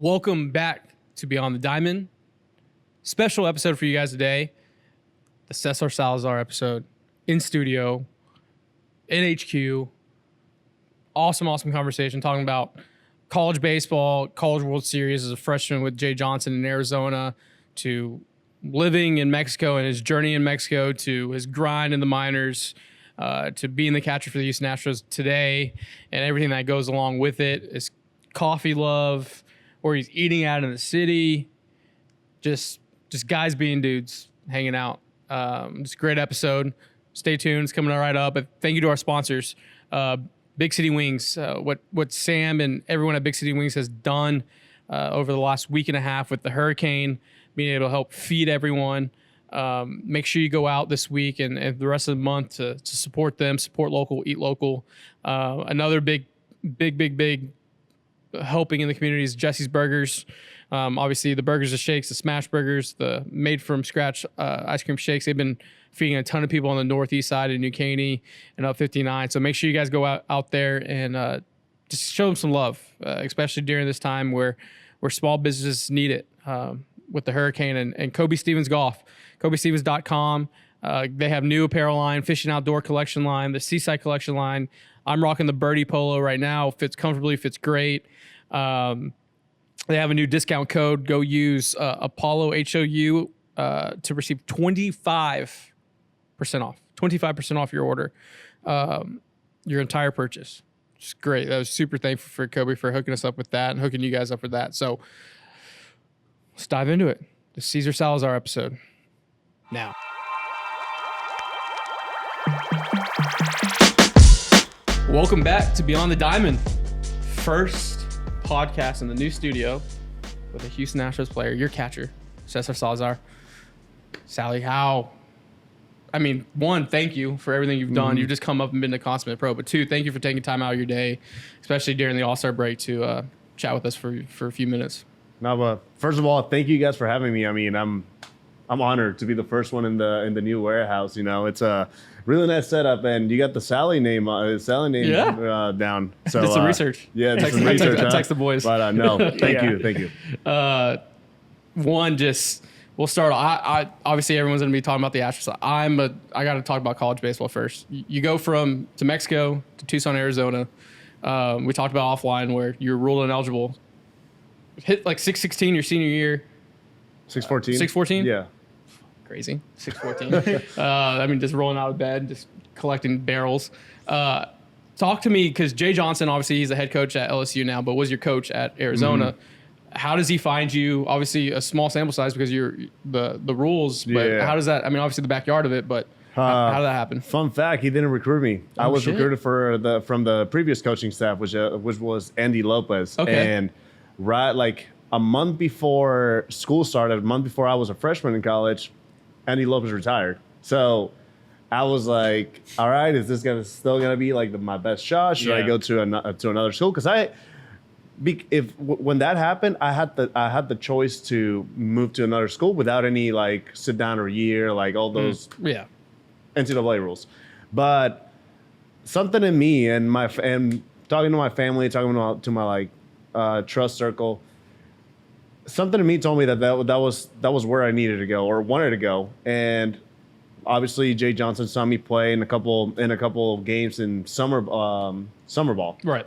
Welcome back to Beyond the Diamond. Special episode for you guys today. The César Salazar episode in studio, in HQ. Awesome conversation talking about college baseball, college World Series as a freshman with Jay Johnson in Arizona, to living in Mexico and his journey in Mexico, to his grind in the minors, to being the catcher for the Houston Astros today, and everything that goes along with it. His coffee love, where he's eating out in the city, just guys being dudes, hanging out. Just a great episode. Stay tuned. It's coming right up. But thank you to our sponsors, Big City Wings. What Sam and everyone at Big City Wings has done over the last week and a half with the hurricane, being able to help feed everyone. Make sure you go out this week and the rest of the month to support them, support local, eat local. Another big helping in the community is Jesse's Burgers. Obviously, the burgers, the shakes, the smash burgers, the made from scratch ice cream shakes. They've been feeding a ton of people on the northeast side in New Caney and up 59. So make sure you guys go out there and just show them some love, especially during this time where small businesses need it with the hurricane. And Coby Stevens Golf, CobyStevens.com. They have new apparel line, fishing outdoor collection line, the seaside collection line. I'm rocking the Birdie Polo right now. Fits comfortably, fits great. They have a new discount code. Go use Apollo HOU to receive 25% off. 25% off your order, your entire purchase. It's great. I was super thankful for Coby for hooking us up with that and hooking you guys up with that. So let's dive into it. The César Salazar episode now. Welcome back to Beyond the Diamond. First podcast in the new studio with a Houston Astros player, your catcher, César Salazar. Sally, one, thank you for everything you've done. You've just come up and been a consummate pro. But two, thank you for taking time out of your day, especially during the All-Star break, to chat with us for a few minutes. No, but first of all, thank you guys for having me. I mean, I'm honored to be the first one in the new warehouse. You know, it's a really nice setup, and you got the Sally name down. So did some research. Yeah, did some research. Text the boys. But no, thank you. We'll start. I obviously everyone's gonna be talking about the Astros. I got to talk about college baseball first. You go to Mexico to Tucson, Arizona. We talked about offline where you're ruled ineligible. Hit like 616 your senior year. 614. 614. Yeah. Crazy. 614. Just rolling out of bed, just collecting barrels. Talk to me, because Jay Johnson, obviously, he's the head coach at LSU now, but was your coach at Arizona. How does he find you? Obviously, a small sample size because you're the rules. But how does that? Obviously, the backyard of it. But how did that happen? Fun fact: he didn't recruit me. I was recruited from the previous coaching staff, which was Andy Lopez. Okay. And a month before school started, a month before I was a freshman in college, Andy Lopez retired. So I was like, all right, is this still gonna be like my best shot? Should I go to another school? Because when that happened, I had the choice to move to another school without any sit down or year, all those NCAA rules. But something in me and talking to my family, talking to my trust circle, something in me told me that was where I needed to go or wanted to go. And obviously Jay Johnson saw me play in a couple of games in summer ball. Right.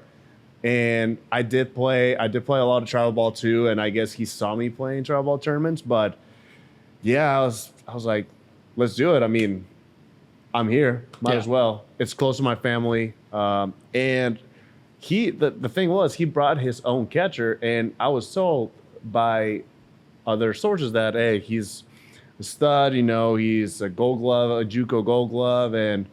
And I did play a lot of travel ball too, and I guess he saw me playing travel ball tournaments. But yeah, I was like, let's do it. I'm here, might as well. It's close to my family. And the thing was, he brought his own catcher, and I was told by other sources that he's a stud, he's a Gold Glove, a JUCO Gold Glove, and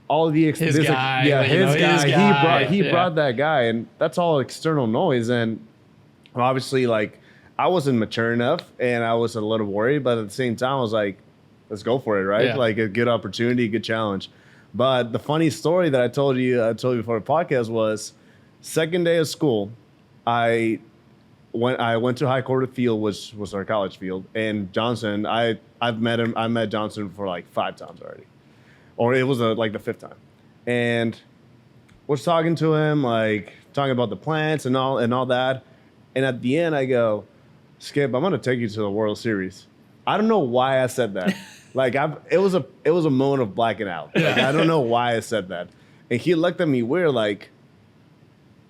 all of the his guy. He brought that guy, and that's all external noise. And obviously, I wasn't mature enough, and I was a little worried, but at the same time, I was like, let's go for it, right? Yeah. A good opportunity, a good challenge. But the funny story that I told you before the podcast was, second day of school, I went to High Court Field, which was our college field, and Johnson, I've met him. I met Johnson for 5 times already. Or it was the 5th time. And was talking to him, talking about the plants and all that. And at the end, I go, Skip, I'm gonna take you to the World Series. I don't know why I said that. It was a moment of blacking out. Like, I don't know why I said that. And he looked at me weird, like,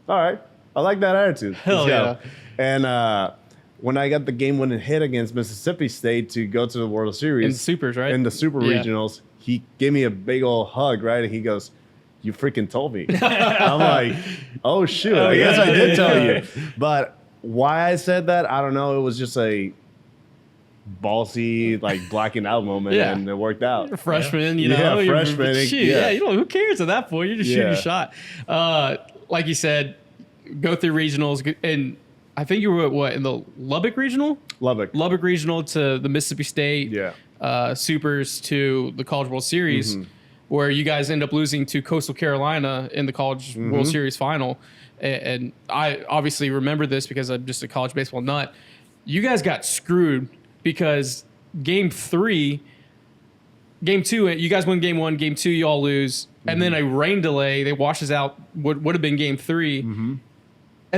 all right, I like that attitude. Hell yeah. And when I got the game-winning hit against Mississippi State to go to the World Series. In the Supers, right? In the Super Regionals, he gave me a big old hug, right? And he goes, you freaking told me. I'm like, oh, shoot. I guess I did tell you. But why I said that, I don't know. It was just a ballsy, like, blacking out moment, and it worked out. Freshman, you know. Freshman. You know, who cares at that point? You're just shooting a shot. Like you said, go through regionals, and I think you were what in the Lubbock regional? Lubbock regional to the Mississippi State. Supers to the College World Series, where you guys end up losing to Coastal Carolina in the College World Series final. And I obviously remember this because I'm just a college baseball nut. You guys got screwed because game 2, you guys win game 1, game 2, you all lose. And then a rain delay, they washes out what would have been game 3. And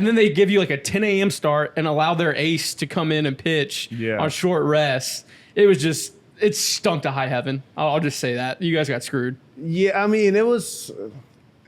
then they give you like a 10 a.m. start and allow their ace to come in and pitch on short rest. It stunk to high heaven. I'll just say that. You guys got screwed. Yeah, I mean,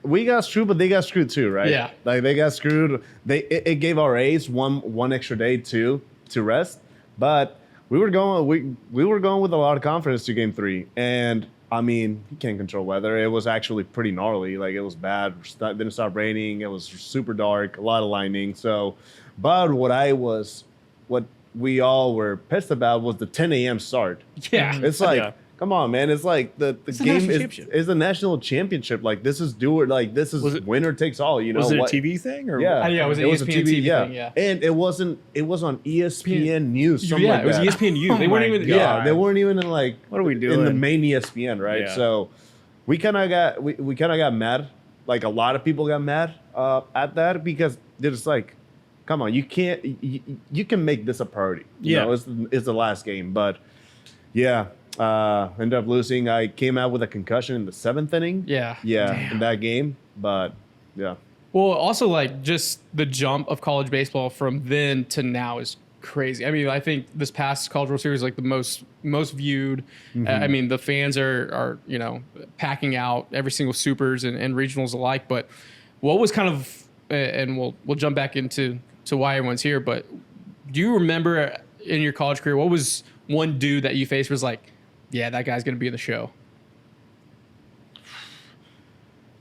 we got screwed, but they got screwed too, right? Yeah. Like, they got screwed. It gave our ace one extra day too to rest. But we were going with a lot of confidence to game 3. And I mean, you can't control weather. It was actually pretty gnarly. Like, it was bad. Didn't start raining. It was super dark, a lot of lightning. So, but what we all were pissed about was the 10 a.m. start. Yeah. It's like, come on, man. It's like the game is the national championship. Like, this is winner takes all, you know. Was it a TV thing? Or yeah. It was an ESPN TV thing, yeah. And it was on ESPN News. It was ESPN News. They weren't even they weren't even in, like, what are we doing? In the main ESPN, right? Yeah. So we kind of got mad. Like, a lot of people got mad at that because they're just like, come on, you can make this a priority. You know, it's the last game. But yeah, ended up losing. I came out with a concussion in the 7th inning. In that game. But yeah. Well, also, like, just the jump of college baseball from then to now is crazy. I mean, I think this past College World Series is like the most viewed. I mean, the fans are you know, packing out every single supers and regionals alike. But what was kind of, and we'll jump back into why everyone's here, but do you remember in your college career, what was one dude that you faced was like, yeah, that guy's going to be in the show?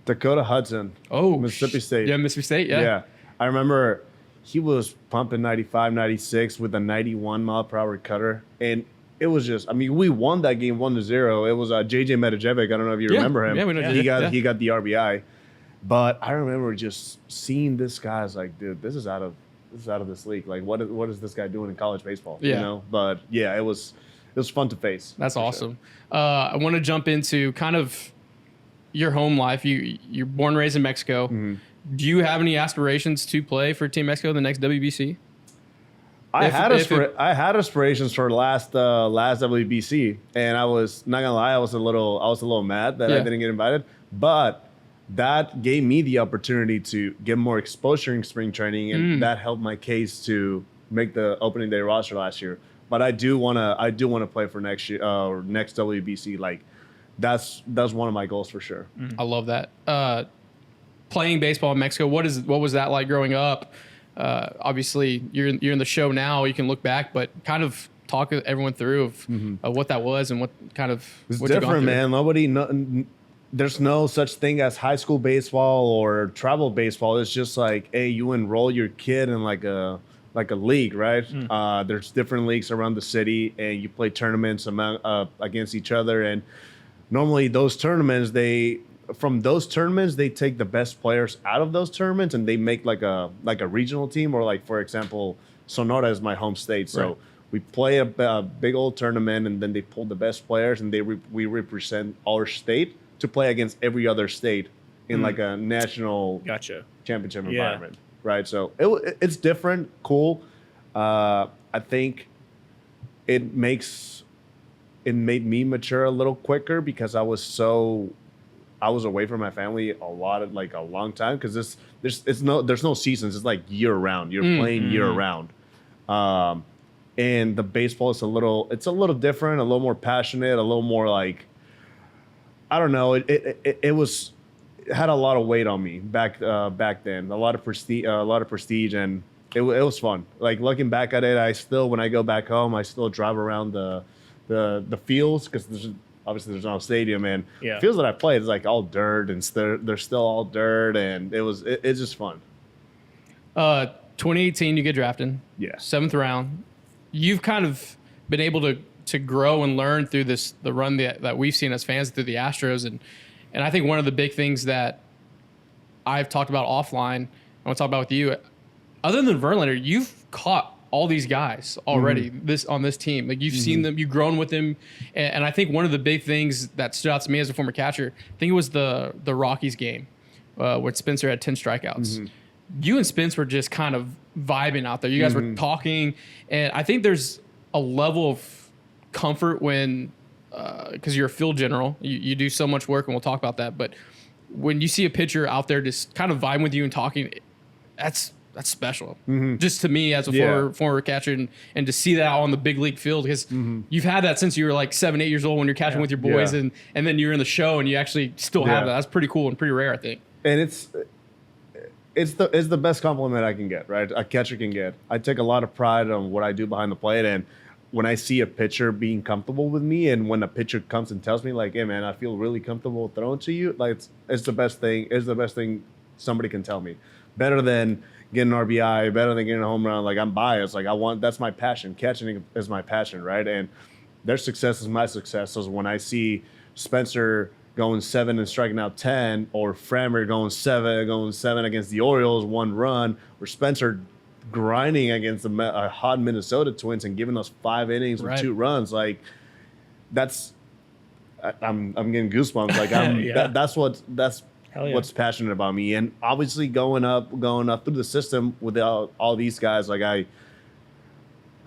Dakota Hudson. Oh, Mississippi State. Yeah, Mississippi State, yeah. Yeah. I remember he was pumping 95, 96 with a 91 mile per hour cutter. And it was just, I mean, we won that game 1-0. It was JJ Metajevic. I don't know if you remember him. Yeah, we know. He got the RBI. But I remember just seeing this guy. I was like, dude, this is out of this league. Like, what is this guy doing in college baseball? Yeah. You know? But yeah, it was fun to face. That's awesome. Sure. I want to jump into kind of your home life. You're born and raised in Mexico. Do you have any aspirations to play for Team Mexico in the next WBC? I had aspirations for last WBC, and I was not gonna lie, I was a little mad that I didn't get invited, but that gave me the opportunity to get more exposure in spring training, and that helped my case to make the opening day roster last year. But I do wanna play for next year or next WBC. Like, that's one of my goals for sure. I love that. Playing baseball in Mexico, what was that like growing up? Obviously, you're in the show now. You can look back, but kind of talk everyone through of what that was and what kind of it's what different, man. There's no such thing as high school baseball or travel baseball. It's just like, hey, you enroll your kid in like a league, right? There's different leagues around the city, and you play tournaments against each other. And normally, those tournaments, they take the best players out of those tournaments, and they make like a regional team, or like, for example, Sonora is my home state, so we play a big old tournament, and then they pull the best players, and we represent our state to play against every other state in like a national championship environment, right? So it's different, cool. I think it made me mature a little quicker because I was so I was away from my family a long time because there's no seasons. It's like year round. You're playing year round. And the baseball is a little different, a little more passionate, a little more like, I don't know. It had a lot of weight on me back then. A lot of prestige, and it was fun. Like looking back at it, when I go back home, I still drive around the fields because there's no stadium, and the fields that I played is like all dirt, and they're still all dirt, and it's just fun. 2018, you get drafted. Yeah. 7th round. You've kind of been able to grow and learn through the run that we've seen as fans through the Astros, and I think one of the big things that I've talked about offline, I want to talk about with you, other than Verlander, you've caught all these guys already on this team. Like you've seen them, you've grown with them, and I think one of the big things that stood out to me as a former catcher, I think it was the Rockies game where Spencer had 10 strikeouts. You and Spence were just kind of vibing out there. You guys were talking, and I think there's a level of comfort when, because you're a field general, you do so much work, and we'll talk about that. But when you see a pitcher out there just kind of vibing with you and talking, that's special. Just to me as a former catcher, and to see that on the big league field, because you've had that since you were like 7, 8 years old when you're catching with your boys, and then you're in the show and you actually still have that. That's pretty cool and pretty rare, I think. And it's the best compliment I can get, right? A catcher can get. I take a lot of pride on what I do behind the plate, and when I see a pitcher being comfortable with me, and when a pitcher comes and tells me like, "Hey man, I feel really comfortable throwing to you," like it's the best thing. It's the best thing somebody can tell me. Better than getting an RBI, better than getting a home run. Like I'm biased. Like that's my passion. Catching is my passion, right? And their success is my success. So when I see Spencer going 7 and striking out 10, or Framber going seven against the Orioles, 1 run, or Spencer grinding against a hot Minnesota Twins and giving us 5 innings with 2 runs, like I'm getting goosebumps. Like that's what's passionate about me. And obviously going up through the system with all these guys, like I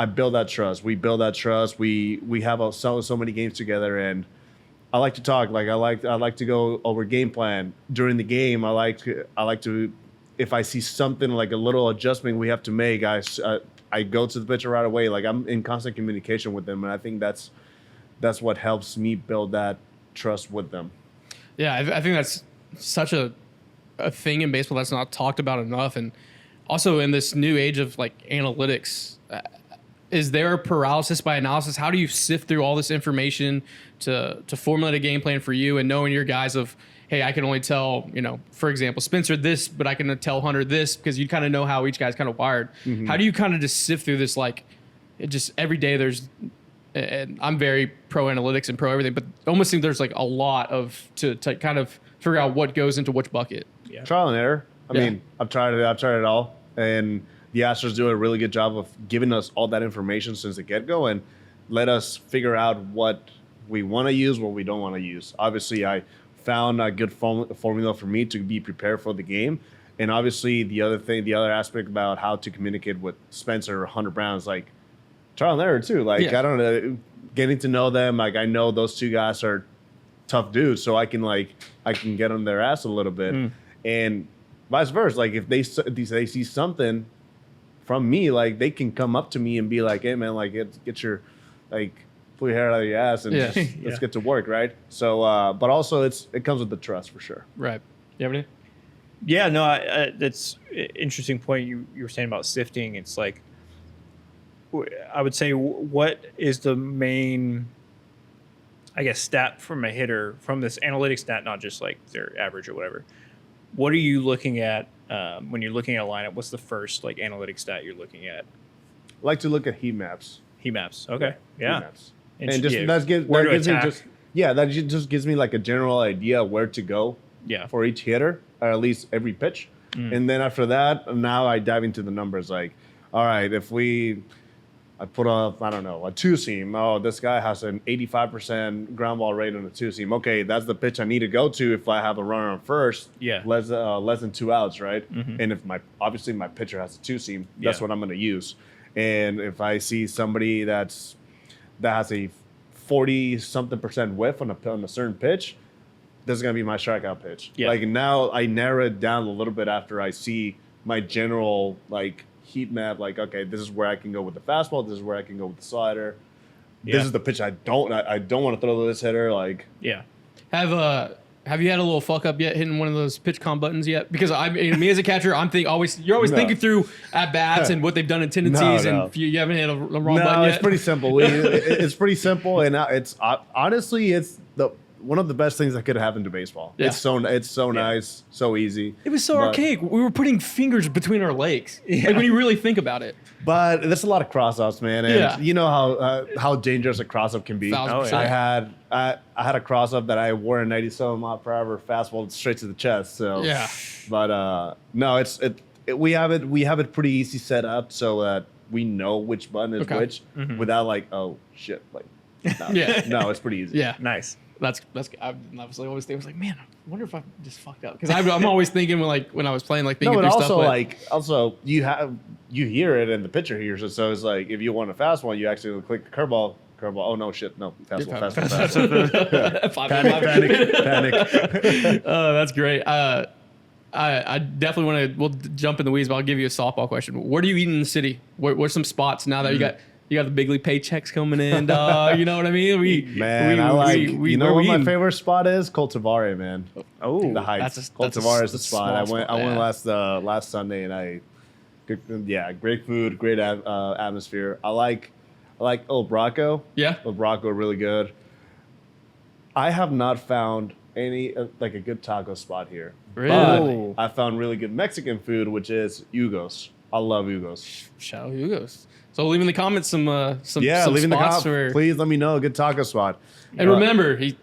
build that trust. We build that trust. We have so many games together, and I like to talk. Like I like to go over game plan during the game. I like to if I see something like a little adjustment we have to make, I go to the pitcher right away. Like I'm in constant communication with them, and I think that's what helps me build that trust with them. Yeah, I think that's such a thing in baseball that's not talked about enough, and also in this new age of like analytics. Is there paralysis by analysis? How do you sift through all this information to formulate a game plan for you, and knowing your guys of, hey, I can only tell, for example, Spencer this, but I can tell Hunter this, because you kind of know how each guy's kind of wired. How do you kind of just sift through this? Like, it just every day there's, and I'm very pro analytics and pro everything, but it almost seems there's like a lot to kind of figure out what goes into which bucket. Yeah. Trial and error. I mean, I've tried it all, and the Astros do a really good job of giving us all that information since the get-go, and let us figure out what we want to use, what we don't want to use. Obviously, I found a good formula for me to be prepared for the game. And obviously, the other aspect about how to communicate with Spencer or Hunter Brown is like trial and error too. Like, I don't know, getting to know them. Like, I know those 2 guys are tough dudes, so I can get on their ass a little bit. And vice versa. Like, if they see something from me, like they can come up to me and be like, "Hey man, like get your pull your hair out of your ass and let's get to work," right? So, but also it comes with the trust for sure. Right. You have any? Yeah, no, that's an interesting point you were saying about sifting. It's like, I would say, what is the main, I guess, stat from a hitter from this analytics stat, not just like their average or whatever. What are you looking at when you're looking at a lineup? What's the first like analytics stat you're looking at? I like to look at heat maps. Heat maps. Okay. Yeah. Heat maps. And just that just gives me like a general idea where to go for each hitter, or at least every pitch. And then after that, now I dive into the numbers. Like, all right, if I put up, I don't know, a 2-seam. Oh, this guy has an 85% ground ball rate on a 2-seam. Okay, that's the pitch I need to go to if I have a runner on first. Yeah. Less than 2 outs, right? And if obviously my pitcher has a 2-seam, that's what I'm going to use. And if I see somebody that has a 40-something% whiff on a certain pitch, this is gonna be my strikeout pitch. Yeah. Like now I narrow it down a little bit after I see my general like heat map. Like, okay, this is where I can go with the fastball. This is where I can go with the slider. Yeah. This is the pitch I don't want to throw to this hitter. Like, Yeah. Have you had a little fuck up yet hitting one of those pitch com buttons yet? Because me as a catcher, you're always No. thinking through at bats and what they've done in tendencies, No. and you haven't hit a wrong no, button yet. it's pretty simple. It's pretty simple, and it's honestly it's one of the best things that could have happened to baseball. Yeah. It's so nice, so easy. It was so But- archaic. We were putting fingers between our legs. Yeah. Like when you really think about it. But there's a lot of cross-ups, man, and Yeah. you know how dangerous a cross-up can be. 1000%. I had a cross-up that I wore a 97 mile per hour fastball straight to the chest. So Yeah. But no, we have it pretty easy set up so that we know which button is Okay. which without like, oh shit, like no, Yeah. no, it's pretty easy. Yeah. Nice. That's I was like always thinking, I was like, man, I wonder if I just fucked up, because I'm always thinking when I was playing, like thinking No, but through also stuff. you hear it and the pitcher hears it, so it's like if you want a fastball, you actually click the curveball. Oh no, shit, no fastball. Panic. Oh, that's great. I definitely want to. We'll jump in the weeds, but I'll give you a softball question. What are you eating in the city? What's some spots now that you got the big league paychecks coming in? You know what I mean? You know what my eating? favorite spot is? Cultivare, man. Oh, The Heights. that's a Cultivare is the small spot. I went yeah. last Sunday, and great food, great atmosphere. I like El Braco. Yeah. El Braco, really good. I have not found any like a good taco spot here. Really? But I found really good Mexican food, which is Hugo's. I love Hugo's. Shout out Hugo's. So leave in the comments some Yeah, some leave in the spots comments. where. Please let me know a good taco spot. And remember, he's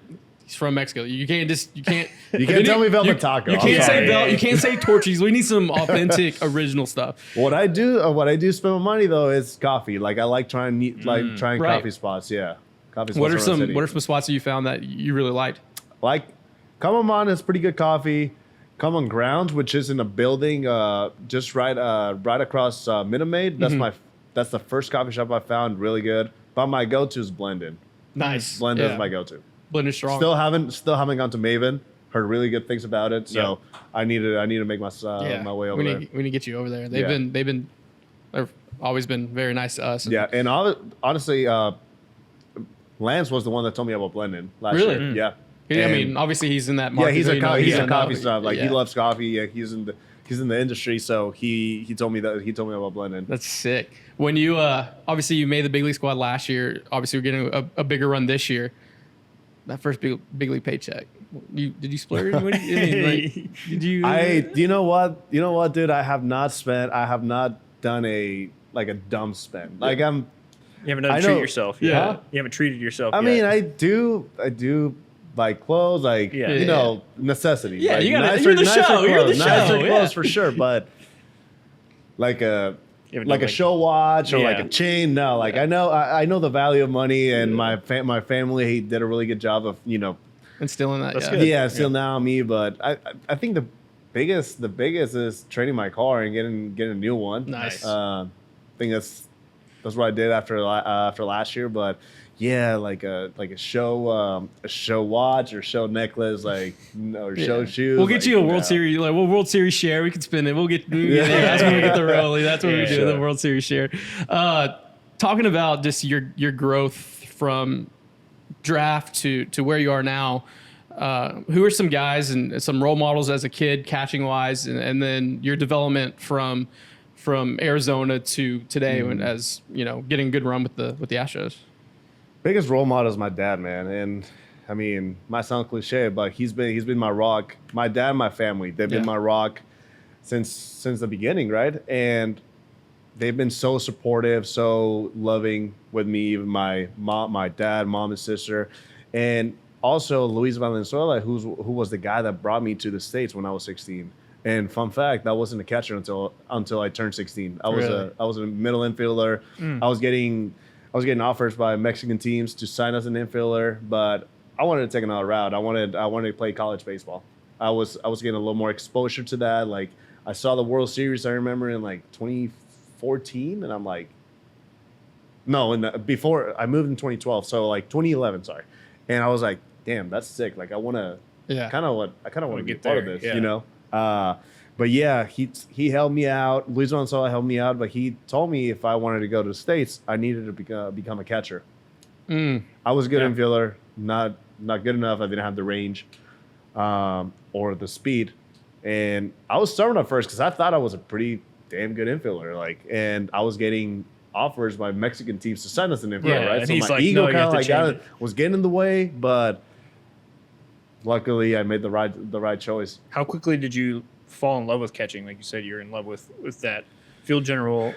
from Mexico. You can't You can't tell me Velvet Taco. You I'm can't say sorry. You can't say Torchies. We need some authentic, original stuff. What I do spend my money though is coffee. Like I like trying Right. coffee spots. Yeah, coffee spots. What are around the some city. spots that you found that you really liked? Like Come is pretty good coffee. Come on Grounds, which is in a building just right across Minute Maid. That's the first coffee shop I found really good. But my go-to is Blended. Nice. Blended Yeah. is my go-to. Blended strong. Still haven't gone to Maven. Heard really good things about it. So I need to make my way over there. We need to get you over there. They've always been very nice to us. Yeah, and honestly, Lance was the one that told me about Blended last Really? year. Yeah. I And- mean, obviously he's in that yeah, market. he's so a you know, coffee snob. Like yeah. he loves coffee. Yeah, he's in the industry. So he told me about Blended. That's sick. When you obviously you made the big league squad last year. Obviously, you're getting a bigger run this year. That first big league paycheck. Did you splurge? Did you? You know what, dude? I have not done a dumb spend. Like You haven't done I treat know- yourself. Yeah. Huh? You haven't treated yourself. I yet. mean, I do buy clothes, like Yeah. necessity. Yeah, like you gotta- nicer, you're the nicer show, clothes, you're the nicer show, clothes yeah. for sure. But like a You haven't like done, a show watch or like Yeah. a chain. No, like I know the value of money, and my family did a really good job of instilling that. That's Yeah. good. yeah, still now me, but I think the biggest is trading my car and getting a new one. Nice. I think that's what I did after last year. But yeah, like a show watch or show necklace, or show shoes. We'll get like, you a World Series, World Series share. We can spin it. That's when we get the rollie. That's what we do, sure. the World Series share. Talking about just your growth from draft to where you are now. Who are some guys and some role models as a kid, catching wise, and then your development from Arizona to today, when as getting a good run with the Astros. Biggest role model is my dad, man, and I mean, might sound cliche, but he's been my rock. My dad, and my family, they've been my rock since the beginning, right? And they've been so supportive, so loving with me. Even my dad, mom, and sister, and also Luis Valenzuela, who was the guy that brought me to the States when I was 16. And fun fact, I wasn't a catcher until I turned 16. I was a middle infielder. I was getting offers by Mexican teams to sign as an infielder, but I wanted to take another route. I wanted to play college baseball. I was getting a little more exposure to that. Like I saw the World Series, I remember in like 2014, and I'm like, no, before I moved in 2012, so like 2011, sorry. And I was like, damn, that's sick. Like I want to Yeah. kind of want to be get part of there, this, yeah. you know. But yeah, he helped me out. Luis Gonzalez helped me out, but he told me if I wanted to go to the States, I needed to become a catcher. I was a good infielder, not good enough. I didn't have the range or the speed, and I was stubborn at first because I thought I was a pretty damn good infielder. Like, and I was getting offers by Mexican teams to sign us an infielder, Yeah, right? and So he's my like, ego "No, you kind have of to like change it." was getting in the way, but luckily I made the right choice. How quickly did you fall in love with catching? Like you said, you're in love with that field general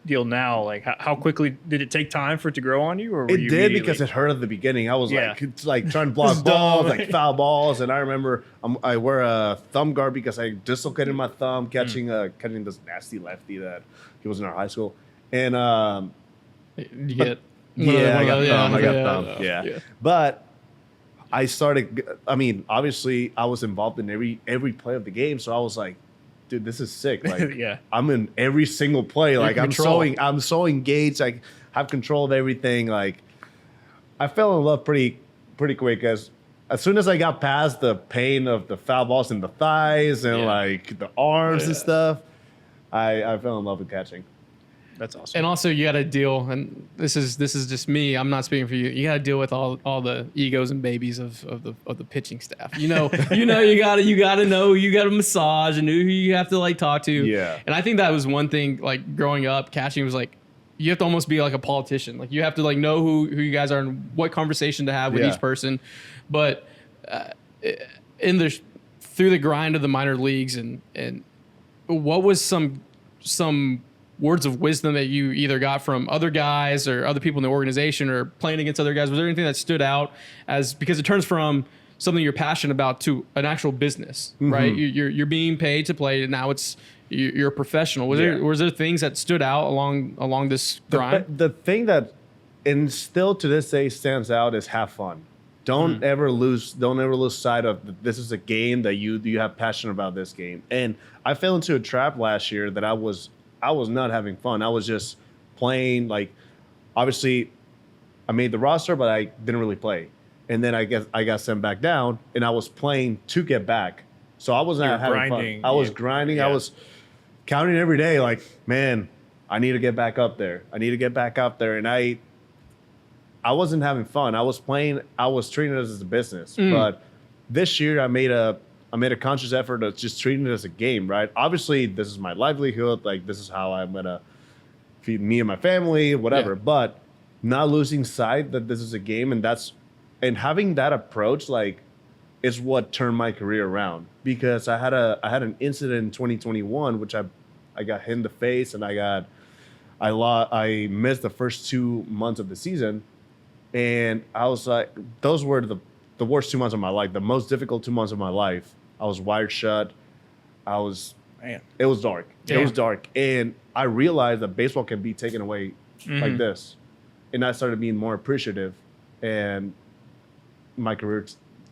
deal now. Like how quickly did it take time for it to grow on you? Or were It you did immediately- because it hurt at the beginning. I was Yeah. like, it's like trying to block It's dumb. balls, like foul balls, and I remember I wear a thumb guard because I dislocated my thumb catching this nasty lefty that he was in our high school, and You get yeah, I got thumb, I got yeah. thumb, yeah. But I started. I mean, obviously, I was involved in every play of the game, so I was like, dude, this is sick. Like, Yeah. I'm in every single play. Like, I'm so engaged. I have control of everything. Like, I fell in love pretty quick as soon as I got past the pain of the foul balls in the thighs and like the arms and stuff. I fell in love with catching. That's awesome. And also, you got to deal, and this is just me. I'm not speaking for you. You got to deal with all the egos and babies of the pitching staff. You got to know, you got to massage and who you have to like talk to. Yeah. And I think that was one thing. Like growing up, catching was like you have to almost be like a politician. Like you have to like know who you guys are and what conversation to have with each person. But through the grind of the minor leagues and what was some words of wisdom that you either got from other guys or other people in the organization or playing against other guys? Was there anything that stood out because it turns from something you're passionate about to an actual business, right? You're being paid to play, and now you're a professional. Was there things that stood out along this grind? The thing that and still to this day stands out is have fun. Don't ever lose sight of this is a game that you have passion about this game. And I fell into a trap last year that I was not having fun. I was just playing, like, obviously I made the roster, but I didn't really play. And then I guess I got sent back down, and I was playing to get back. So I was not having grinding. fun. I was grinding. Yeah. I was counting every day, like, man, I need to get back up there. And I wasn't having fun. I was treating it as a business. But this year I made a conscious effort of just treating it as a game, right? Obviously, this is my livelihood. Like, this is how I'm going to feed me and my family, whatever. Yeah. But not losing sight that this is a game, and having that approach, like, is what turned my career around. Because I had an incident in 2021, which I got hit in the face, and I missed the first 2 months of the season. And I was like, those were the worst 2 months of my life, the most difficult 2 months of my life. I was wired shut. It was dark. Yeah. It was dark. And I realized that baseball can be taken away like this. And I started being more appreciative, and my career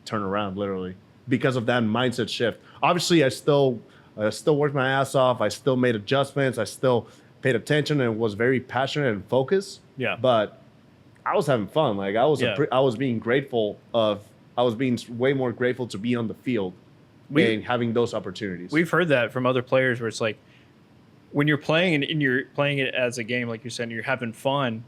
turned around literally because of that mindset shift. Obviously, I still worked my ass off. I still made adjustments. I still paid attention and was very passionate and focused. Yeah. But I was having fun. Like, I was being way more grateful to be on the field and having those opportunities. We've heard that from other players where it's like when you're playing and you're playing it as a game, like you're saying, you're having fun,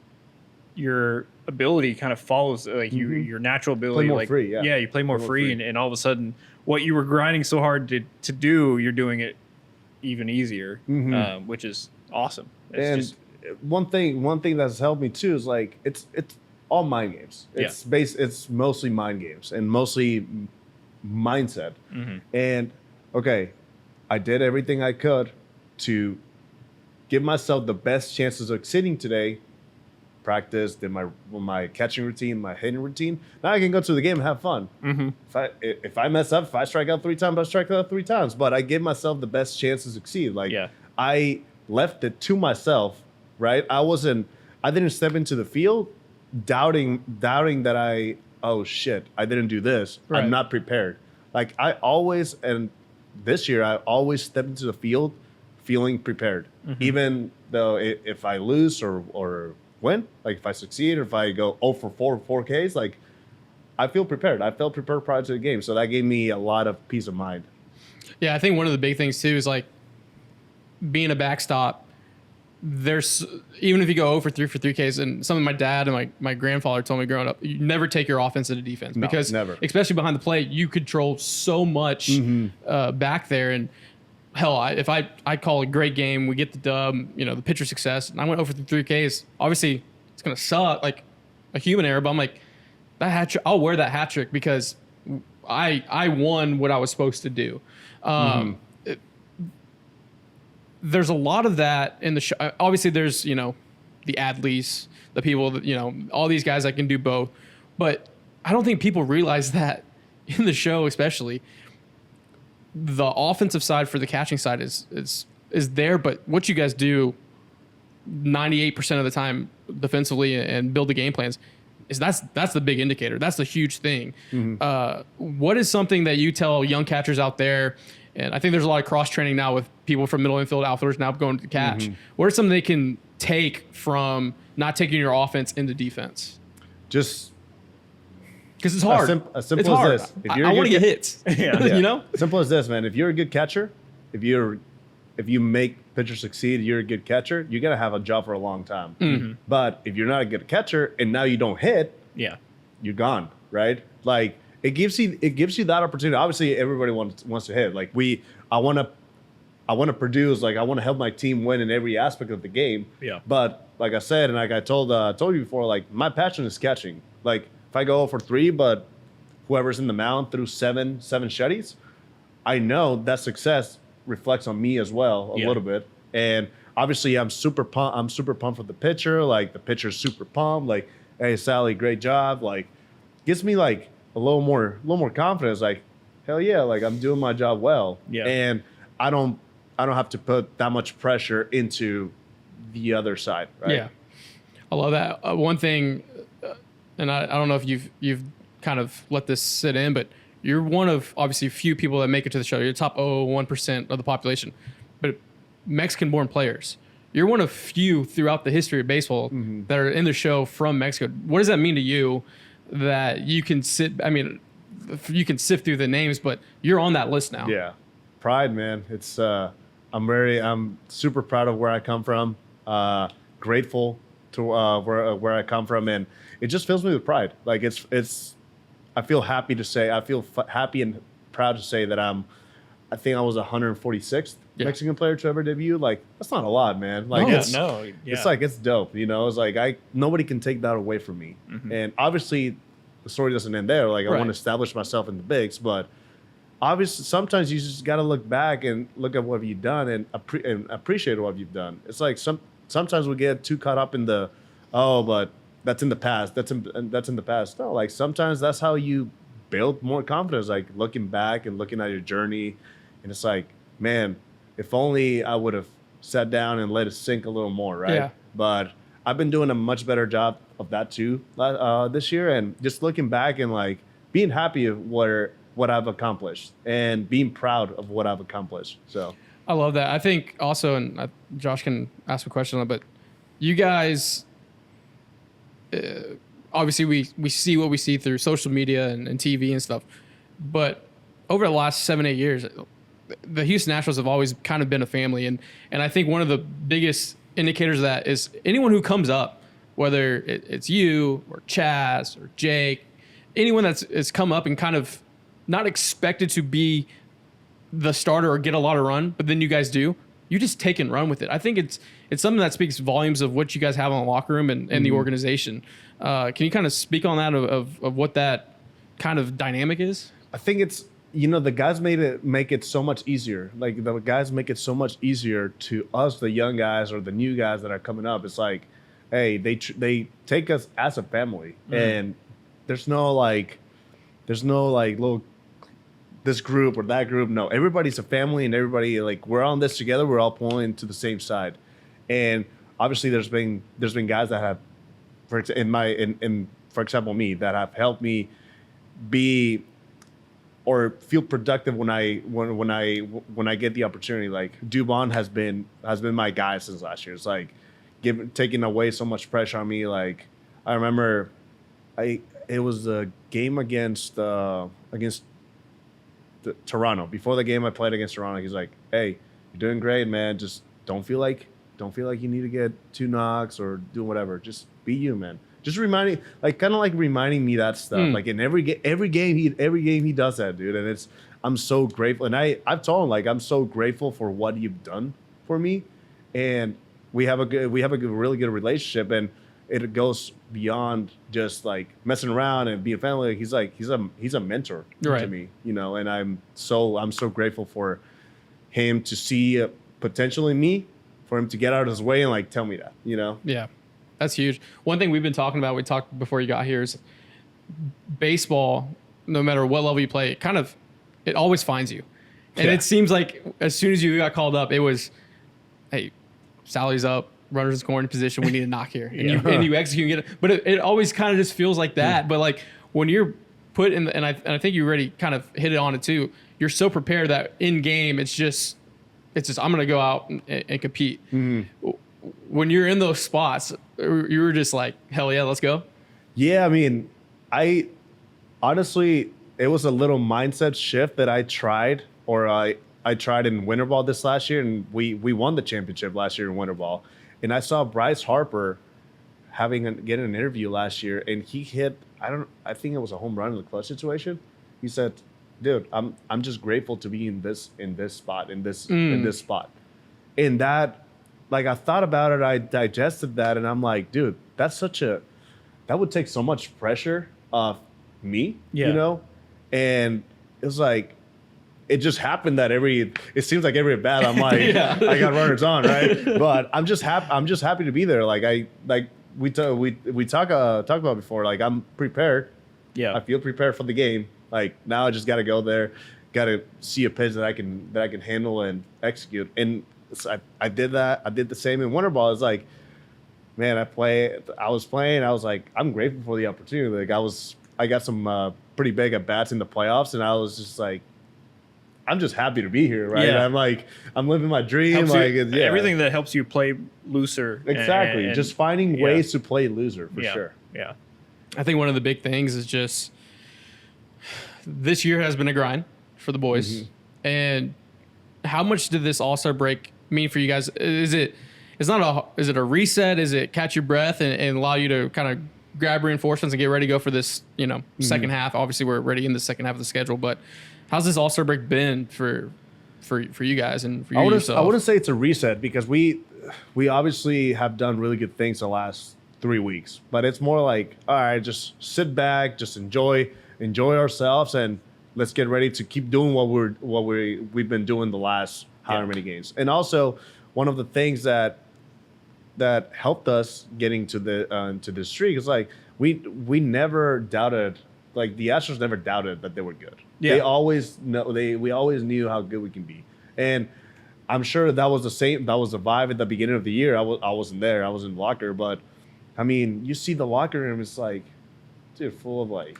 your ability kind of follows like your natural ability. Play more like, free, yeah. You play more free. And all of a sudden what you were grinding so hard to do, you're doing it even easier, which is awesome. It's one thing that's helped me too is like it's all mind games. It's mostly mind games and mostly mindset. And okay, I did everything I could to give myself the best chances of succeeding today. Practice, did my catching routine, my hitting routine. Now I can go to the game and have fun. If I mess up, if I strike out 3 times, I strike out 3 times. But I give myself the best chance to succeed. Like, I left it to myself. Right, I didn't step into the field doubting that oh shit, I didn't do this. Right. I'm not prepared. Like, and this year I always step into the field feeling prepared, even though if I lose or win, like if I succeed or if I go 0 for 4 4Ks, like I feel prepared. I felt prepared prior to the game, so that gave me a lot of peace of mind. Yeah, I think one of the big things too is like being a backstop. There's even if you go 0 for 3 for 3Ks, and something my dad and my grandfather told me growing up, you never take your offense into defense because never. Especially behind the plate, you control so much back there. And hell, if I call a great game, we get the dub, the pitcher success, and I went 0 for 3Ks. Obviously, it's gonna suck, like a human error, but I'm like that hat trick, I'll wear that hat trick because I won what I was supposed to do. There's a lot of that in the show. Obviously, there's, the athletes, the people that, all these guys that can do both. But I don't think people realize that in the show, especially. The offensive side for the catching side is there, but what you guys do 98% of the time defensively and build the game plans that's the big indicator. That's the huge thing. What is something that you tell young catchers out there? And I think there's a lot of cross training now with people from middle infield outfielders now going to catch. What are something they can take from not taking your offense into defense? Just because it's hard. As simple as this. I want to get hits. Yeah. Simple as this, man. If you're a good catcher, if you make pitchers succeed, you're a good catcher. You're gonna have a job for a long time. But if you're not a good catcher and now you don't hit, you're gone, right? Like it gives you that opportunity. Obviously, everybody wants to hit. Like I want to produce. Like I want to help my team win in every aspect of the game. Yeah. But like I said, and like I told you before, like my passion is catching. Like if I go 0 for 3, but whoever's in the mound threw seven shutties, I know that success reflects on me as well a little bit. And obviously I'm super pumped for the pitcher. Like the pitcher's super pumped. Like, hey Sally, great job. Like gives me like a little more confidence. Like, hell yeah, like I'm doing my job well. Yeah. And I don't have to put that much pressure into the other side. Right. Yeah. I love that. One thing, and I don't know if you've kind of let this sit in, but you're one of obviously few people that make it to the show. You're the top 0.01% of the population, but Mexican-born players. You're one of few throughout the history of baseball that are in the show from Mexico. What does that mean to you that you can you can sift through the names, but you're on that list now? Yeah. Pride, man. It's I'm super proud of where I come from. Grateful to where I come from, and it just fills me with pride. Like I feel happy to say, happy and proud to say that I think I was 146th Mexican player to ever debut. Like that's not a lot, man. Like it's like it's dope. It's like nobody can take that away from me. And obviously, the story doesn't end there. Like I want to establish myself in the bigs, but obviously sometimes you just got to look back and look at what you've done and appreciate what you've done. It's like sometimes we get too caught up in the but that's in the past. That's in the past. No, like sometimes that's how you build more confidence. Like looking back and looking at your journey, and it's like, man, if only I would have sat down and let it sink a little more, right? Yeah. But I've been doing a much better job of that too this year, and just looking back and like being happy of what I've accomplished and being proud of what I've accomplished. So I love that. I think also, and Josh can ask a question on it, but you guys. Obviously, we see what we see through social media and TV and stuff. But over the last 7-8 years, the Houston Astros have always kind of been a family. And I think one of the biggest indicators of that is anyone who comes up, whether it's you or Chaz or Jake, anyone that's come up and kind of not expected to be the starter or get a lot of run, but then you guys do. You just take and run with it. I think it's something that speaks volumes of what you guys have in the locker room and the organization. Can you kind of speak on that of what that kind of dynamic is? I think it's the guys make it so much easier. Like the guys make it so much easier to us, the young guys or the new guys that are coming up. It's like, hey, they take us as a family, and there's no little this group or that group. No, everybody's a family, and everybody like we're on this together. We're all pulling to the same side, and obviously there's been guys that have, for example, me that have helped me be or feel productive when I get the opportunity. Like Dubon has been my guy since last year. It's like taking away so much pressure on me. Like I remember it was a game against Toronto. Before the game I played against Toronto, he's like, "Hey, you're doing great, man. Just don't feel like you need to get 2 knocks or do whatever. Just be you, man." Just reminding, reminding me that stuff. Like in every game he does that, dude. And I'm so grateful. And I've told him, like, I'm so grateful for what you've done for me. And we have a really good relationship, and it goes beyond just like messing around and being family. He's a mentor to me, you know. And I'm so grateful for him to see potential in me, for him to get out of his way and like tell me that, you know. Yeah, that's huge. One thing we've been talking about, we talked before you got here, is baseball. No matter what level you play, it always finds you. And it seems like as soon as you got called up, it was, hey, Sally's up, runners in scoring position, we need a knock here. And you execute and get it. But it always kind of just feels like that. But like when you're put in, and I think you already kind of hit it on it too, you're so prepared that in game, it's just I'm going to go out and compete. Mm-hmm. When you're in those spots, you were just like, hell yeah, let's go. Yeah, I mean, I honestly, it was a little mindset shift that I tried, or I tried in winter ball this last year, and we won the championship last year in winter ball. And I saw Bryce Harper getting an interview last year, and he hit, I think it was a home run in the clutch situation. He said, "Dude, I'm just grateful to be in this spot. And that, like, I thought about it, I digested that, and I'm like, dude, that would take so much pressure off me, you know? And it was like, it just happened that it seems like every at bat I'm like, I got runners on, right? But I'm just happy to be there. Like we talk about before, like I'm prepared. Yeah. I feel prepared for the game. Like now I just got to go there, got to see a pitch that I can handle and execute. And so I did that. I did the same in winter ball. It's like, man, I was playing. I was like, I'm grateful for the opportunity. Like I got some pretty big at bats in the playoffs, and I was just like, I'm just happy to be here, right? Yeah. I'm living my dream. Everything that helps you play looser. Exactly. Just finding ways to play loser for sure. Yeah. I think one of the big things is just this year has been a grind for the boys. Mm-hmm. And how much did this All-Star break mean for you guys? Is it a reset? Is it catch your breath and allow you to kind of grab reinforcements and get ready to go for this, second half? Obviously, we're already in the second half of the schedule, but how's this All-Star break been for you guys and for yourself? I wouldn't say it's a reset, because we obviously have done really good things the last 3 weeks, but it's more like, all right, just sit back, just enjoy ourselves, and let's get ready to keep doing what we've been doing the last however many games. And also, one of the things that helped us getting to the streak is like we never doubted, like the Astros never doubted that they were good. Yeah. We always knew how good we can be. And I'm sure that was the vibe at the beginning of the year. I wasn't there. I was in the locker, but I mean, you see the locker room, it's like, dude, full of like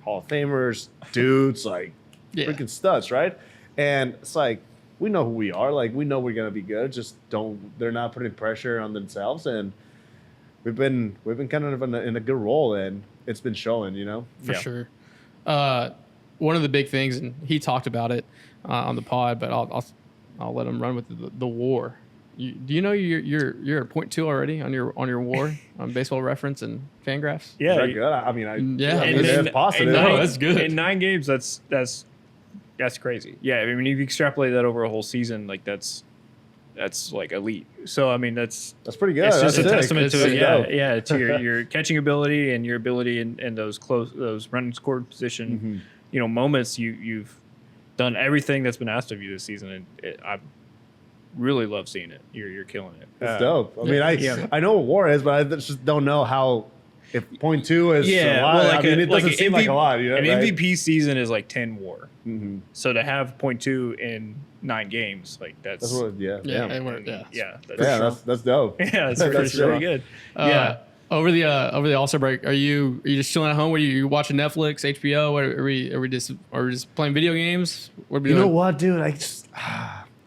Hall of Famers, dudes, like freaking studs, right? And it's like, we know who we are. Like, we know we're gonna be good. Just they're not putting pressure on themselves, and we've been kind of in a good role, and it's been showing, For sure. One of the big things, and he talked about it on the pod, but I'll let him run with the WAR. Do you know you're at 0.2 already on your WAR on Baseball Reference and Fangraphs? Yeah, is that good? I mean, that's positive. That's good. In 9 games, that's crazy. Yeah, I mean, if you extrapolate that over a whole season, like that's like elite. So I mean, that's pretty good. It's just that's a testament to to your catching ability and your ability in those run scored position, moments. You've done everything that's been asked of you this season, and I really love seeing it. You're killing it. It's dope. I mean, I know what WAR is, but I just don't know how. If 0.2 is a lot, well, it doesn't seem like a lot. An MVP season is like 10 WAR. Mm-hmm. So to have 0.2 in 9 games, like that's what, that's dope. Yeah, that's really good. Over the All-Star break, are you just chilling at home? Are you watching Netflix, HBO? Are we just playing video games? What are we doing? You know what, dude?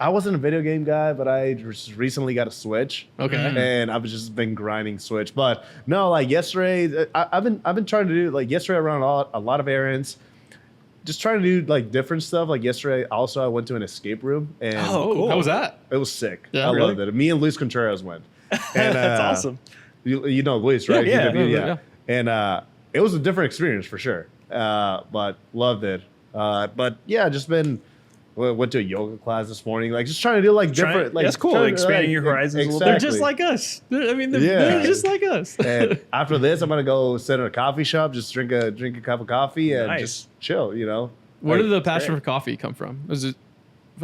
I wasn't a video game guy, but I just recently got a Switch. Okay. And I've just been grinding Switch. But no, like yesterday, I've been trying to do like yesterday I ran a lot of errands. Just trying to do like different stuff. Like yesterday, also I went to an escape room and Oh, cool. How was that? it was sick. Yeah, I really? loved it. Me and Luis Contreras went. And, That's awesome. You know Luis, right? Yeah, yeah. And it was a different experience for sure. But loved it. But yeah, just been went to a yoga class this morning. Like just trying to do like different. Like that's cool. trying to, Expanding your horizons a little bit. They're just like us. They're just like us. And after this, I'm gonna go sit in a coffee shop, just drink a cup of coffee, and Nice. just chill. You know. Where Like, did the passion for coffee come from? Was it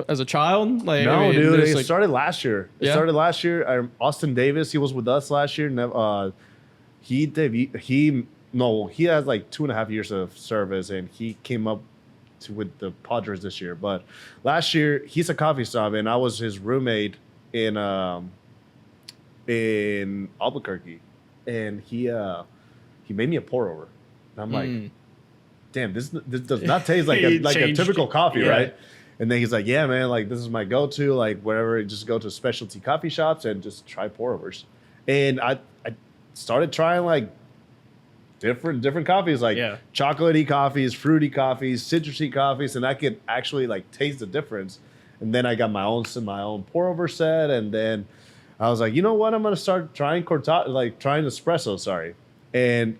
as a child? Like, No, I mean, dude. there's, It like- started last year. It Yeah? started last year. Austin Davis, he was with us last year. He has like 2.5 years of service, and he came up with the Padres this year. But last year, he's a coffee shop, and I was his roommate in Albuquerque, and he made me a pour over. And I'm like, damn, this does not taste like He a changed typical it. coffee, Yeah. right? And then he's like, yeah, man, like this is my go-to, like wherever, just go to specialty coffee shops and just try pour-overs. And I started trying like different coffees, like Yeah. chocolatey coffees, fruity coffees, citrusy coffees, and I could actually like taste the difference. And then I got my own pour-over set, and then I was like, you know what, I'm gonna start trying trying espresso, and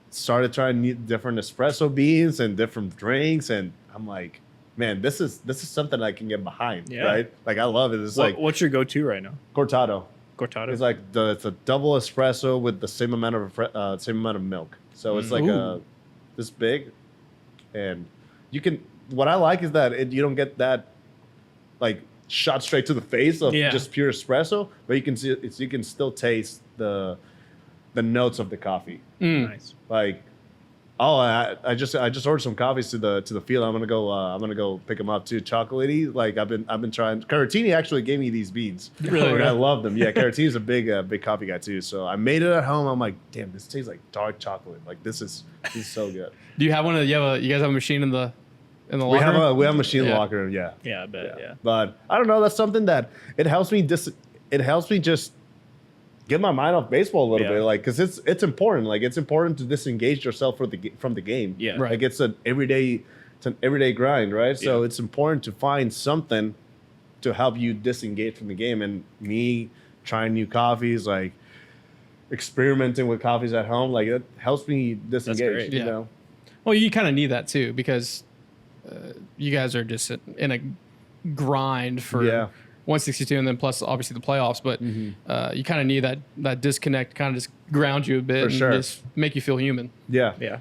started trying different espresso beans and different drinks, and I'm like, man, this is something I can get behind, Yeah. right? Like I love it. It's like What's your go-to right now? cortado. Cortado. It's like it's a double espresso with the same amount of milk. So it's like Ooh. this big, and you can. What I like is that you don't get that like shot straight to the face of Yeah. just pure espresso, but you can still taste the notes of the coffee. Nice. Like, oh, I just ordered some coffees to the field. I'm gonna go pick them up too. Chocolatey. Like I've been trying. Caratini actually gave me these beans. Really? And I love them. Yeah, Caratini's a big coffee guy too. So I made it at home. I'm like, damn, this tastes like dark chocolate. Like this is so good. Do you have one of you guys have a machine in the We locker have room? a machine in the Yeah. locker room. Yeah. Yeah, I bet. Yeah. But I don't know. That's something that it helps me just get my mind off baseball a little Yeah. bit, like because it's important. Like it's important to disengage yourself from the game. Yeah. Right. Like it's an everyday grind, right? So Yeah. it's important to find something to help you disengage from the game. And me trying new coffees, like experimenting with coffees at home, like it helps me disengage. great. You Yeah. know. Well, you kind of need that too because you guys are just in a grind for Yeah. 162 and then plus obviously the playoffs. But you kind of need that disconnect, kind of just ground you a bit For and sure. just make you feel human. Yeah. Yeah.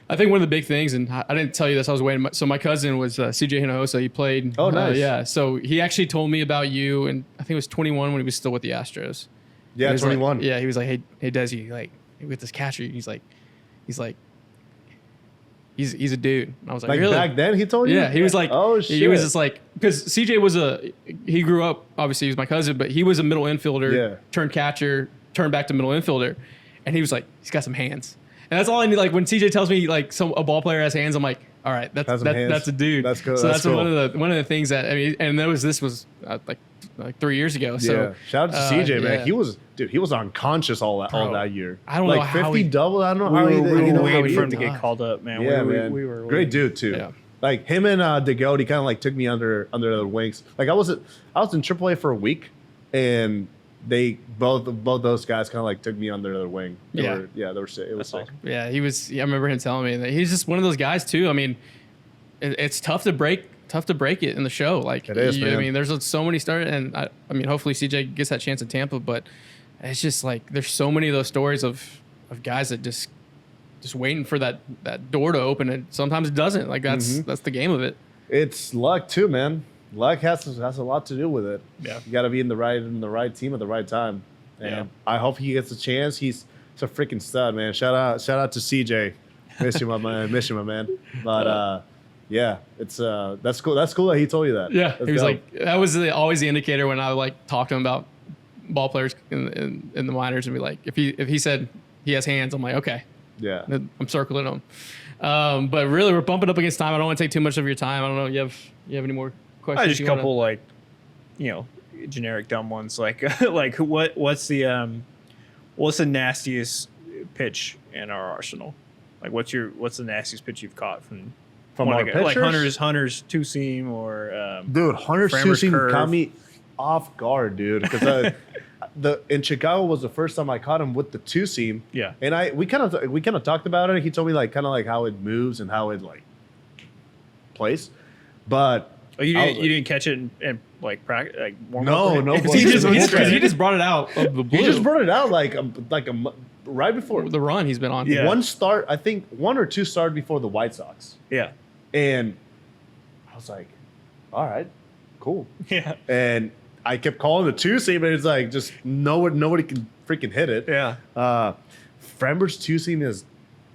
I think one of the big things, and I didn't tell you this, I was waiting. So my cousin was CJ Hosa. He played. Oh, nice. Yeah. So he actually told me about you, and I think it was 21 when he was still with the Astros. Yeah. He was like- 21. yeah. He was like, hey, Desi, like with this catcher, he's a dude. And I was like, Like really? back then, he told you. Yeah, he was like, oh shit. He was just like, because CJ he grew up, obviously he was my cousin, but he was a middle infielder, Yeah. turned catcher, turned back to middle infielder, and he was like, he's got some hands. And that's all I need. Like when CJ tells me like a ball player has hands, I'm like, all right, Has some hands. that's a dude. That's cool. So That's that's cool. one of the things that I mean, and this was like 3 years ago. So Yeah. Shout out to CJ, man. yeah. He was unconscious all that year. I don't like know how 50 he- double. I don't know We how were, he we did. were You know, waiting he for him to did. get called up, man. Yeah, we man. We were Great waiting. dude too. Yeah. Like him and DeGoat, he kind of like took me under their wings. Like I was in AAA for a week, and they both those guys kind of like took me under their wing. They were sick. It was That's sick. awesome. Yeah, he was. I remember him telling me that he's just one of those guys too. I mean, it's tough to break it in the show. Like It is, I man. mean, there's so many stars, and I mean, hopefully CJ gets that chance in Tampa. But it's just like there's so many of those stories of guys that just waiting for that door to open, and sometimes it doesn't. Like that's the game of it. It's luck too, man. Luck has a lot to do with it. Yeah. You got to be in the right team at the right time. And Yeah. I hope he gets a chance. He's a freaking stud, man. Shout out to CJ. Miss you, my man. But yeah, it's that's cool. That's cool that he told you that. Yeah, That's he was dope. like that was always the indicator when I would like talk to him about ball players in the minors and be like, if he said he has hands, I'm like, okay, yeah. I'm circling them. But really, we're bumping up against time. I don't want to take too much of your time. I don't know. You have any more questions? Just a you wanna- couple like generic dumb ones like like what's the nastiest pitch in our arsenal? Like what's the nastiest pitch you've caught from our like pitchers? Hunter's two seam or dude, Hunter's two Frammer's seam curve. caught me off guard, dude, because in Chicago was the first time I caught him with the two seam. Yeah. And we kind of talked about it. He told me kind of how it moves and how it plays, but you didn't catch it and like practice like warm no, up? no. Because he just brought it out of the blue. He just brought it out right before the run he's been on. Yeah. one start. I think 1 or 2 started before the White Sox, Yeah. and I was like, all right, cool. Yeah. And I kept calling the two seam, and it's like just nobody can freaking hit it. Yeah. Framber's two seam is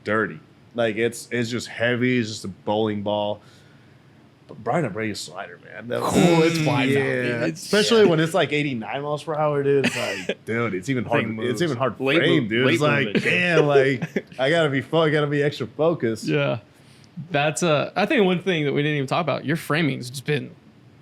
dirty. Like it's just heavy. It's just a bowling ball. But Brian Abreu's slider, man. It's flying out, yeah. dude. Especially when it's like 89 miles per hour, dude. It's like, dude, it's even hard. Thing It's even hard to moves. frame, dude. It's Late like, movement, yeah. damn, like I gotta be extra focused. Yeah. That's I think one thing that we didn't even talk about, your framing's just been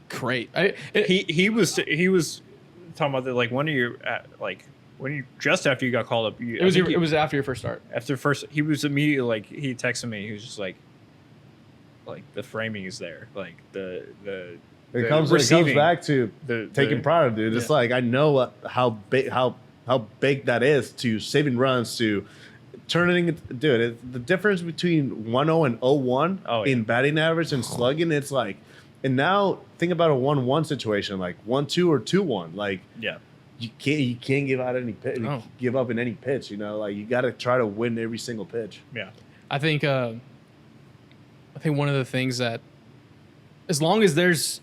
great. He was talking about that like when you just after you got called up. It was after your first start. After first, he was immediately like he texted me. He was just like the framing is there. Like the It comes back to taking pride, dude. It's Yeah. like I know how big that is to saving runs, to turning it. Dude, the difference between 1-0 and 0-1 in batting average and slugging, it's like, and now think about a 1-1 situation, like 1-2 or 2-1. Like yeah. you can't give out any pitch, No. give up in any pitch. Like you got to try to win every single pitch. Yeah. I think one of the things that, as long as there's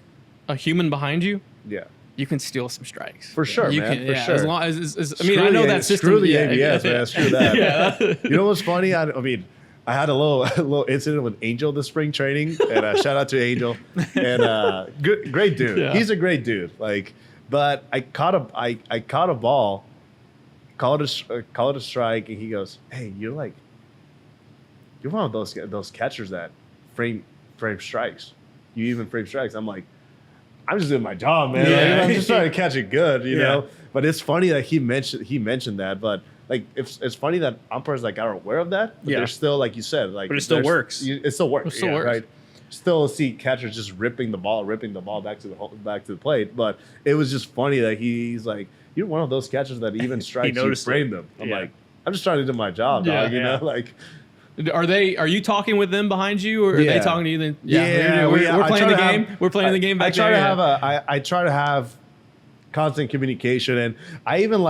a human behind you, Yeah. you can steal some strikes. For sure, you man. Can, For yeah, sure. As long as I mean, I know that system. Screw the yeah, ABS, man. Screw that. Yeah. You know what's funny? I mean, I had a little incident with Angel this spring training, and shout out to Angel. And great dude. Yeah. He's a great dude. But I caught a ball, call it a strike, and he goes, "Hey, you're one of those catchers that frame strikes. You even frame strikes." I'm like, I'm just doing my job, man. Yeah. I'm just trying to catch it good, you Yeah. know. But it's funny that he mentioned that. But it's funny that umpires are aware of that. But Yeah. they're still, like you said, But it still works. It still works. It still works. Right. Still see catchers just ripping the ball back to the plate. But it was just funny that he's like, you're one of those catchers that even strikes, you noticed frame it. them. I'm Yeah. like, I'm just trying to do my job, Yeah. dog. You Yeah. know, like. Are you talking with them behind you, or are they Yeah. talking to you? Then Yeah, we're I playing try the to game. have- We're playing the game back I try there. to have I try to have constant communication, and I even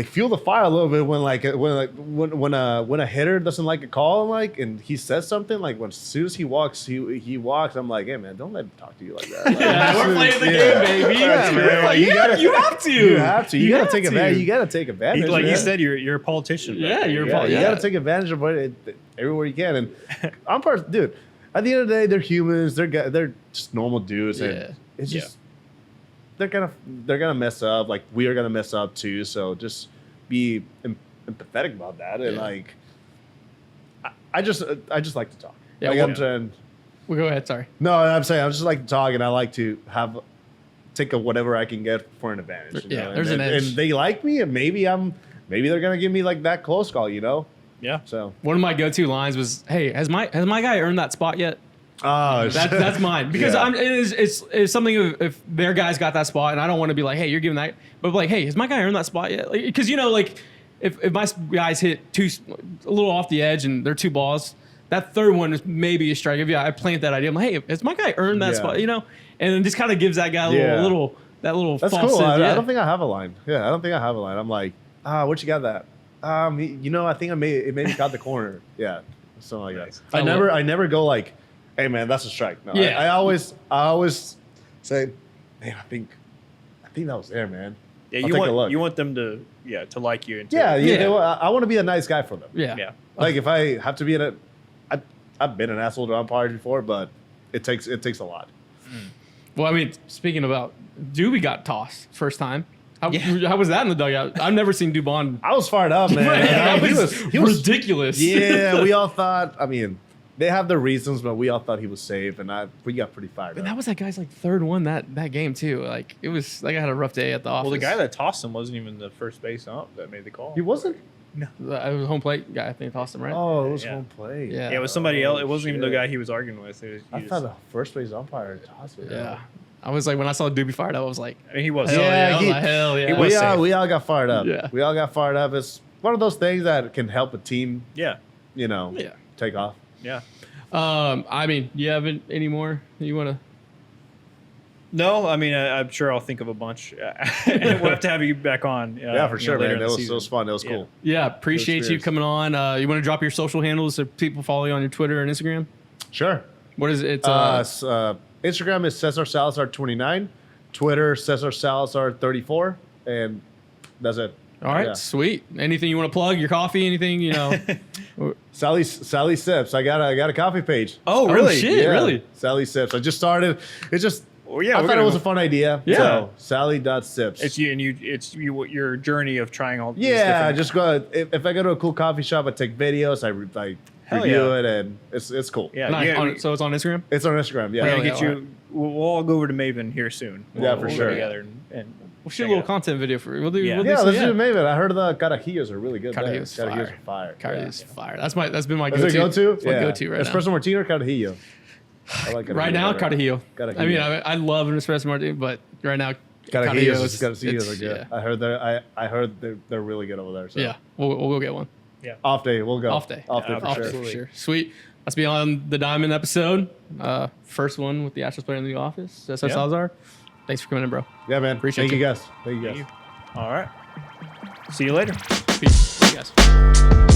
fuel the fire a little bit when a hitter doesn't like a call, and he says something as soon as he walks, I'm like, hey man, don't let him talk to you like that. Yeah, we're playing the game, baby. Yeah, man. Like, You gotta- you have to. You have to. You gotta have take to. advantage. You gotta take advantage. Like you man. said, you're a politician. Yeah, right? you're a Yeah, pol- you yeah. got to take advantage of it everywhere you can. And umpires, dude, at the end of the day, they're humans. They're just normal dudes, Yeah. and it's just they're gonna mess up. Like we are gonna mess up too. So just be empathetic about that. And Yeah. I just like to talk. Yeah, Like, well- I'm saying, Well, go ahead. Sorry. no, I'm saying I just like to talk, and I like to take whatever I can get for an advantage. You Yeah, know? there's and, an edge. and they like me, and maybe they're gonna give me that close call. You know. Yeah. So. One of my go-to lines was, "Hey, has my guy earned that spot yet?" Oh, That's mine because Yeah. it's something if their guy's got that spot, and I don't want to be like, "Hey, you're giving that," but like, "Hey, has my guy earned that spot yet?" Because if my guys hit a little off the edge and they're 2 balls, that third one is maybe a strike. If I plant that idea, I'm like, "Hey, has my guy earned that Yeah. spot?" And it just kind of gives that guy a Yeah. little That's false cool. sense, I yeah. don't think I have a line. Yeah, I don't think I have a line. I'm like, what you got that? I think it maybe got the corner. Yeah, something like Nice. that. I never go like, hey man, that's a strike. No, Yeah. I always say, man, I think that was there, man. Yeah, I'll take a look. you want them to like you. And to, Yeah, Yeah. I want to be a nice guy for them. Yeah. yeah. Like if I have to be I've been an asshole to umpires before, but it takes a lot. Well, I mean, speaking about Doobie got tossed first time. How Yeah. was that in the dugout? I've never seen Dubon. I was fired up, man. That he was was ridiculous. Yeah, we all thought. I mean, they have their reasons, but we all thought he was safe, and we got pretty fired And up. that was that guy's like third one that game too. Like it was like I had a rough day at the office. Well, the guy that tossed him wasn't even the first base ump that made the call. He wasn't. it was a home plate guy. I think tossed him right. Oh, it was Yeah. home plate. Yeah. Yeah, it was somebody else. It wasn't even the shit. guy he was arguing with. It was, I thought the first base umpire tossed it. Yeah. I was like when I saw Doobie fired up, I was like, I mean, he was. hell yeah, I was he- like, hell yeah. he was safe. We all got fired up. Yeah. We all got fired up. It's one of those things that can help a team, Yeah. Yeah. take off. Yeah. I mean, you have any more you want to? No, I mean, I'm sure I'll think of a bunch. We'll have to have you back on. Yeah, for sure, later man. in the It was fun. It was Yeah. cool. Yeah, appreciate you Cheers. coming on. You want to drop your social handles so people follow you on your Twitter and Instagram? Sure. What is it? It's Instagram is César Salazar 29, Twitter César Salazar 34, and that's it. all right, Yeah. sweet. Anything you want to plug? Your coffee? Anything? You know? Sally Sips. I got a coffee page. Oh, really? shit. Yeah, really? Sally Sips. I just started. It just. Well, yeah, I we're thought it gonna- was a fun idea. Yeah. So Sally.sips. It's you and you. It's you. Your journey of trying all. these Yeah, different- just go. If I go to a cool coffee shop, I take videos. I Hell review yeah. it, and it's cool. Yeah. Nice. yeah, So it's on Instagram. It's on Instagram. we're Yeah. gonna Hell get yeah, you. We'll all go over to Maven here soon. Yeah, for we'll sure. Go together and We'll shoot a check little it out. content video for you. We'll do. Yeah. We'll do Yeah, some- let's do it. Maybe I heard the carajillos are really good. Carajillos there. fire. Carajillos are fire. Cardi is fire. That's been my Is go-to. it go-to? It's my go-to right now. Espresso martini or carajillo? I like Right now, better. Cartajillo. Carajillo. I mean, I love an espresso martini, but right now, Carajillos Cartajillos, are good. Yeah, I heard they're really good over there. So. yeah. We'll go get one. Off day, we'll go. Off day. Off day Yeah, for Off sure. day for Absolutely. sure. Sweet. Let's be on the Diamond episode. First one with the Astros player in the office. César Yeah. Salazar. Thanks for coming in, bro. Yeah, man. Appreciate Thank you you. guys. Thank you guys. All right. See you later. Peace. See you guys.